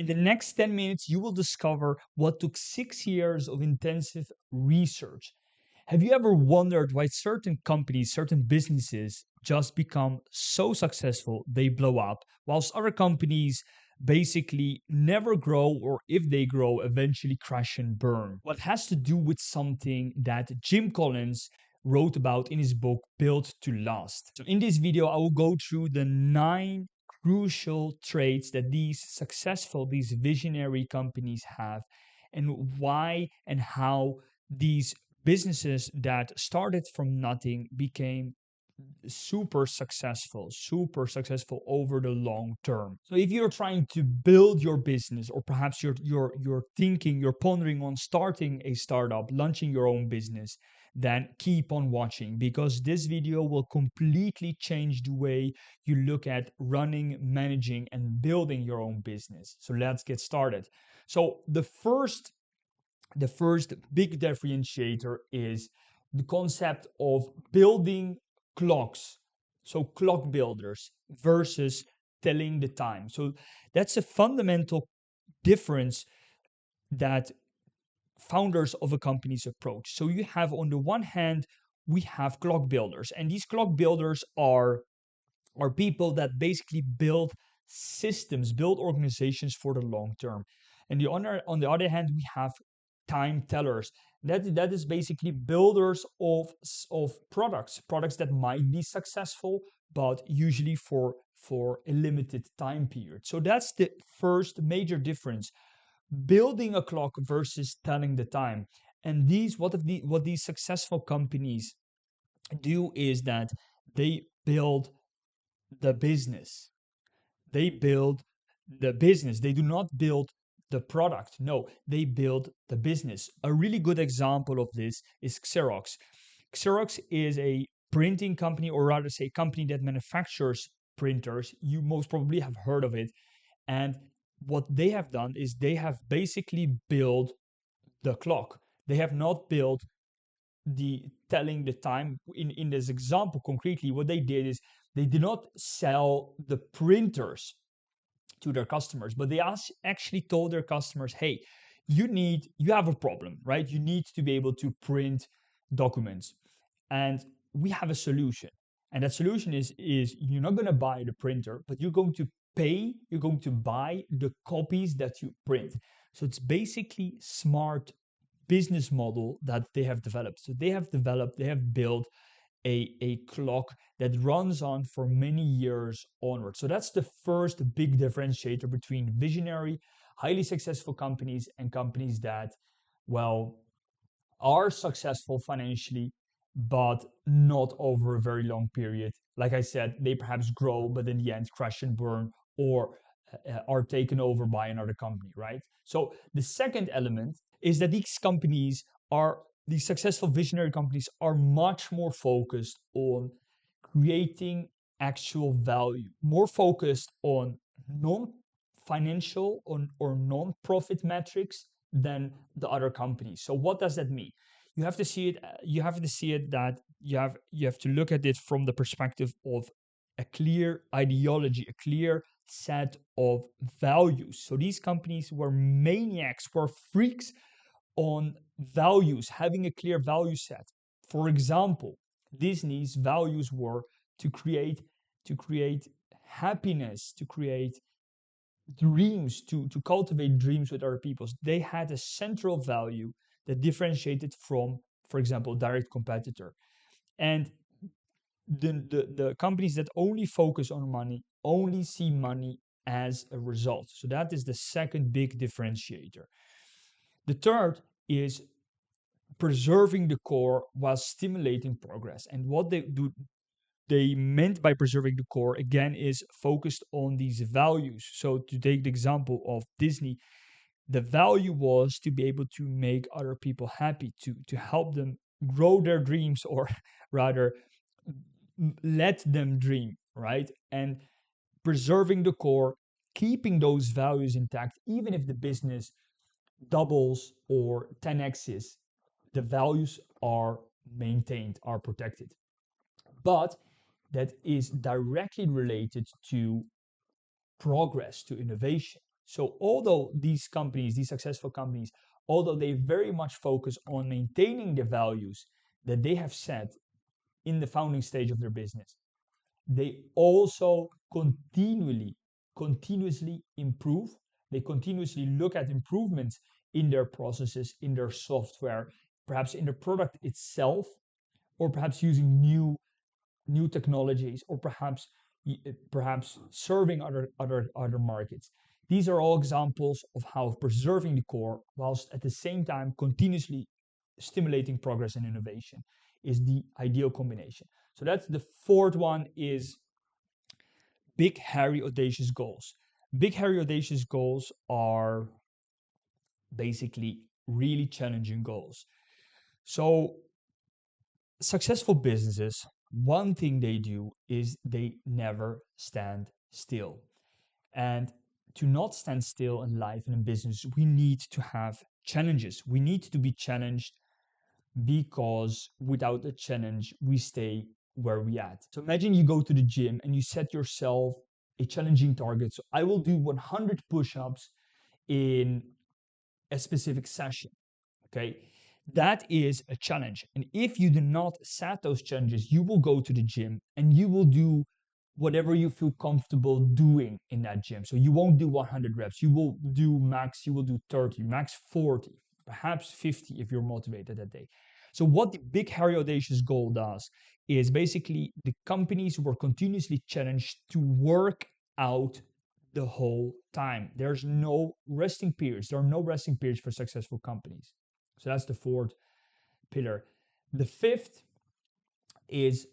In the next 10 minutes, you will discover what took 6 years of intensive research. Have you ever wondered why certain companies, certain businesses just become so successful they blow up, whilst other companies basically never grow, or if they grow, eventually crash and burn? What has to do with something that Jim Collins wrote about in his book Built to Last. So in this video, I will go through the 9 crucial traits that these visionary companies have, and why and how these businesses that started from nothing became super successful over the long term. So if you're trying to build your business, or perhaps you're pondering on starting a startup, launching your own business, then keep on watching, because this video will completely change the way you look at running, managing, and building your own business. So let's get started. So the first big differentiator is the concept of building clocks. So clock builders versus telling the time. So that's a fundamental difference that founders of a company's approach. So you have, on the one hand, we have clock builders, and these clock builders are people that basically build systems, build organizations for the long term. And on the other hand, we have time tellers. That is basically builders of products that might be successful, but usually for a limited time period. So that's the first major difference: building a clock versus telling the time. And what these successful companies do is that they build the business. They build the business. They do not build the product. No, they build the business. A really good example of this is Xerox. Xerox is a printing company, or rather say a company that manufactures printers. You most probably have heard of it. And what they have done is they have basically built the clock. They have not built the telling the time. In this example, concretely, what they did is they did not sell the printers to their customers, but they actually told their customers, hey, you have a problem, right? You need to be able to print documents, and we have a solution. And that solution is you're not going to buy the printer, but you're going to buy the copies that you print. So it's basically smart business model that they have developed. So they have built a clock that runs on for many years onward. So that's the first big differentiator between visionary, highly successful companies and companies that, well, are successful financially, but not over a very long period. Like I said, they perhaps grow, but in the end crash and burn, or are taken over by another company, right? So the second element is that these successful visionary companies are much more focused on creating actual value, more focused on non-financial or non-profit metrics than the other companies. So what does that mean? You have to see it that you have to look at it from the perspective of a clear ideology, a clear set of values. So these companies were maniacs, were freaks on values, having a clear value set. For example, Disney's values were to create happiness, to create dreams, to cultivate dreams with other people. They had a central value that differentiated from, for example, direct competitor. And the companies that only focus on money only see money as a result. So that is the second big differentiator. The third is preserving the core while stimulating progress. And what they meant by preserving the core, again, is focused on these values. So to take the example of Disney, the value was to be able to make other people happy, to help them grow their dreams, or rather let them dream, right? And preserving the core, keeping those values intact, even if the business doubles or 10x's, the values are maintained, are protected. But that is directly related to progress, to innovation. So although these companies, these successful companies, although they very much focus on maintaining the values that they have set in the founding stage of their business, they also continuously improve. They continuously look at improvements in their processes, in their software, perhaps in the product itself, or perhaps using new technologies, or perhaps serving other markets. These are all examples of how preserving the core whilst at the same time continuously stimulating progress and innovation is the ideal combination. So that's the fourth one, is big, hairy, audacious goals. Big, hairy, audacious goals are basically really challenging goals. So successful businesses, one thing they do is they never stand still. And to not stand still in life and in business, we need to have challenges. We need to be challenged, because without a challenge, we stay where we at. So imagine you go to the gym and you set yourself a challenging target. So I will do 100 push-ups in a specific session. Okay, that is a challenge. And if you do not set those challenges, you will go to the gym and you will do whatever you feel comfortable doing in that gym. So you won't do 100 reps. You will do 30, max 40, perhaps 50 if you're motivated that day. So what the big, hairy, audacious goal does is basically the companies were continuously challenged to work out the whole time. There's no resting periods. There are no resting periods for successful companies. So that's the fourth pillar. The fifth is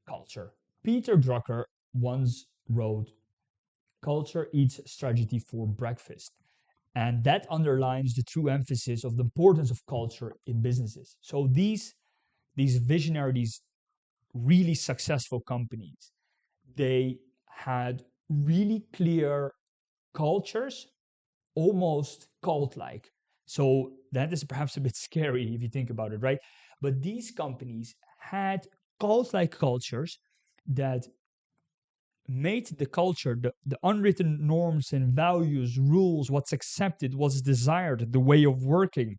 culture. Peter Drucker once wrote, "Culture eats strategy for breakfast." And that underlines the true emphasis of the importance of culture in businesses. So these visionary, these really successful companies, they had really clear cultures, almost cult-like. So that is perhaps a bit scary if you think about it, right? But these companies had cult-like cultures that made the culture, the unwritten norms and values, rules, what's accepted, what's desired, the way of working,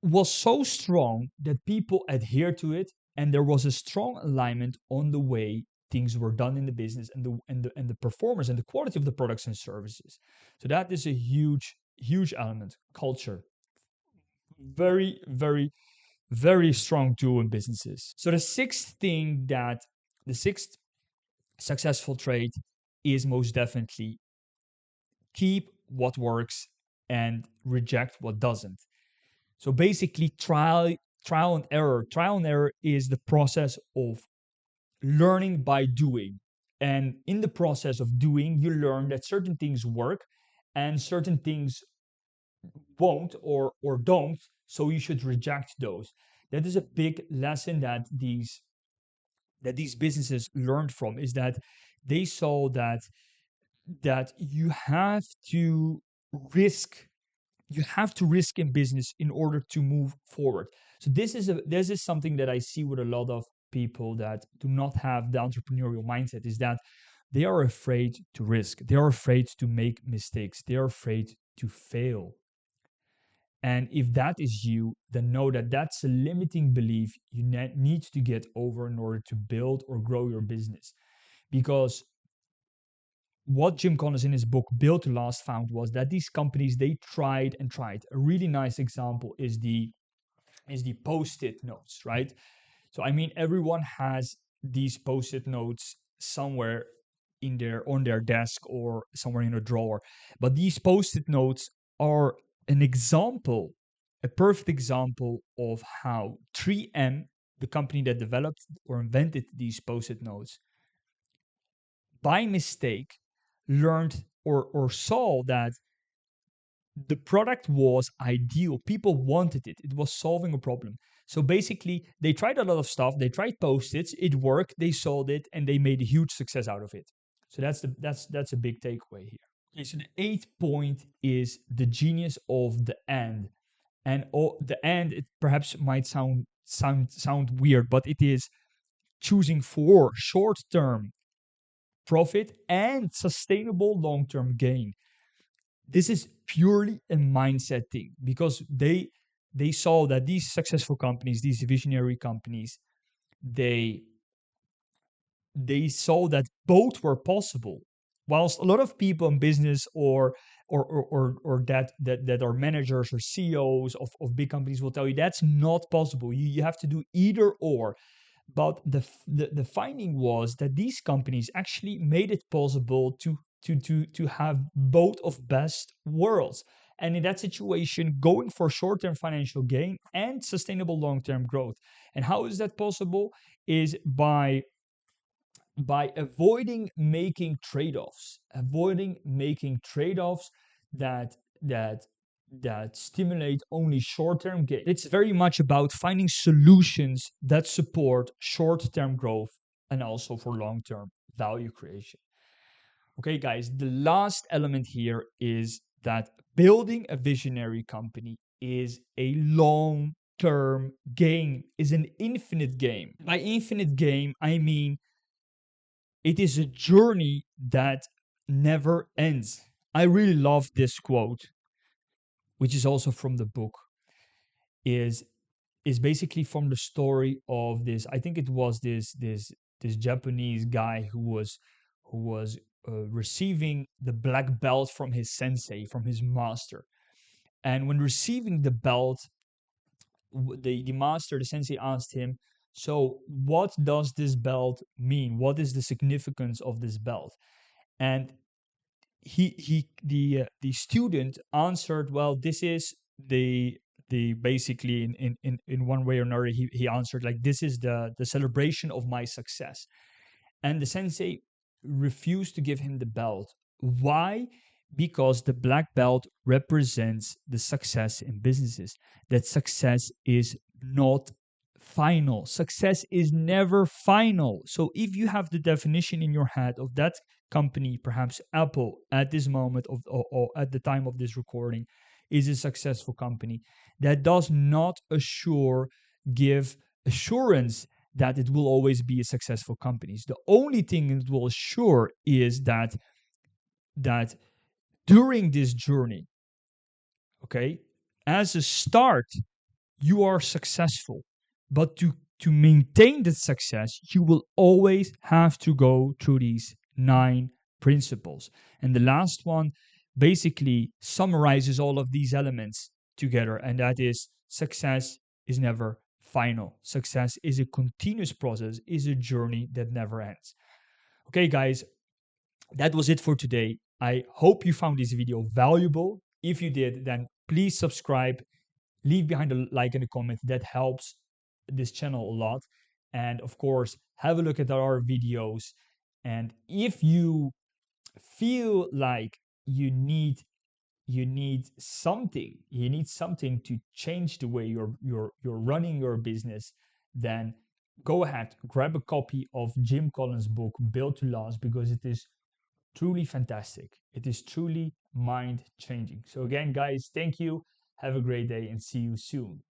was so strong that people adhered to it, and there was a strong alignment on the way things were done in the business, and the performance and the quality of the products and services. So that is a huge element. Culture, very, very, very strong tool in businesses. So the sixth successful trait is most definitely keep what works and reject what doesn't. So basically, trial and error. Trial and error is the process of learning by doing. And in the process of doing, you learn that certain things work and certain things won't or don't. So you should reject those. That is a big lesson that these businesses learned from, is that they saw that risk you have to risk in business in order to move forward. So this is something that I see with a lot of people that do not have the entrepreneurial mindset, is that they are afraid to risk. They are afraid to make mistakes. They are afraid to fail. And if that is you, then know that that's a limiting belief you need to get over in order to build or grow your business. Because what Jim Collins in his book Built to Last found was that these companies, they tried and tried. A really nice example is the post-it notes, right? So I mean, everyone has these post-it notes somewhere on their desk or somewhere in a drawer. But these post-it notes are an example, a perfect example of how 3M, the company that developed or invented these post-it notes, by mistake learned or saw that the product was ideal. People wanted it. It was solving a problem. So basically, they tried a lot of stuff. They tried post-its. It worked. They sold it, and they made a huge success out of it. So that's a big takeaway here. Okay, so the eighth point is the genius of the end. And the end, it perhaps might sound weird, but it is choosing for short-term profit and sustainable long-term gain. This is purely a mindset thing, because they saw that these successful companies, these visionary companies, they saw that both were possible. Whilst a lot of people in business or that are managers or CEOs of big companies will tell you that's not possible. You have to do either or. But the finding was that these companies actually made it possible to have both of best worlds. And in that situation, going for short-term financial gain and sustainable long-term growth. And how is that possible? Is by avoiding making trade-offs that that that stimulate only short-term gain. It's very much about finding solutions that support short-term growth and also for long-term value creation. Okay, guys, the last element here is that building a visionary company is a long-term game, is an infinite game. By infinite game, I mean it is a journey that never ends. I really love this quote, which is also from the book, is basically from the story of this. I think it was this Japanese guy who was receiving the black belt from his sensei, from his master. And when receiving the belt, the master, the sensei, asked him, so what does this belt mean? What is the significance of this belt? And the student answered, well, this is the basically in one way or another, he answered like, this is the celebration of my success. And the sensei refused to give him the belt. Why? Because the black belt represents the success in businesses. That success is not final. Success is never final. So if you have the definition in your head of that company, perhaps Apple at this moment or at the time of this recording is a successful company, that does not give assurance that it will always be a successful company. The only thing it will assure is that during this journey, okay, as a start, you are successful. But to maintain that success, you will always have to go through these 9 principles. And the last one basically summarizes all of these elements together, and that is success is never final. Success is a continuous process, is a journey that never ends. Okay, guys, that was it for today. I hope you found this video valuable. If you did, then please subscribe, leave behind a like and a comment. That helps this channel a lot. And of course, have a look at our videos. And if you feel like you need something to change the way you're running your business, then go ahead, grab a copy of Jim Collins' book Built to Last, because it is truly fantastic. It is truly mind changing. So again, guys, thank you, have a great day, and see you soon.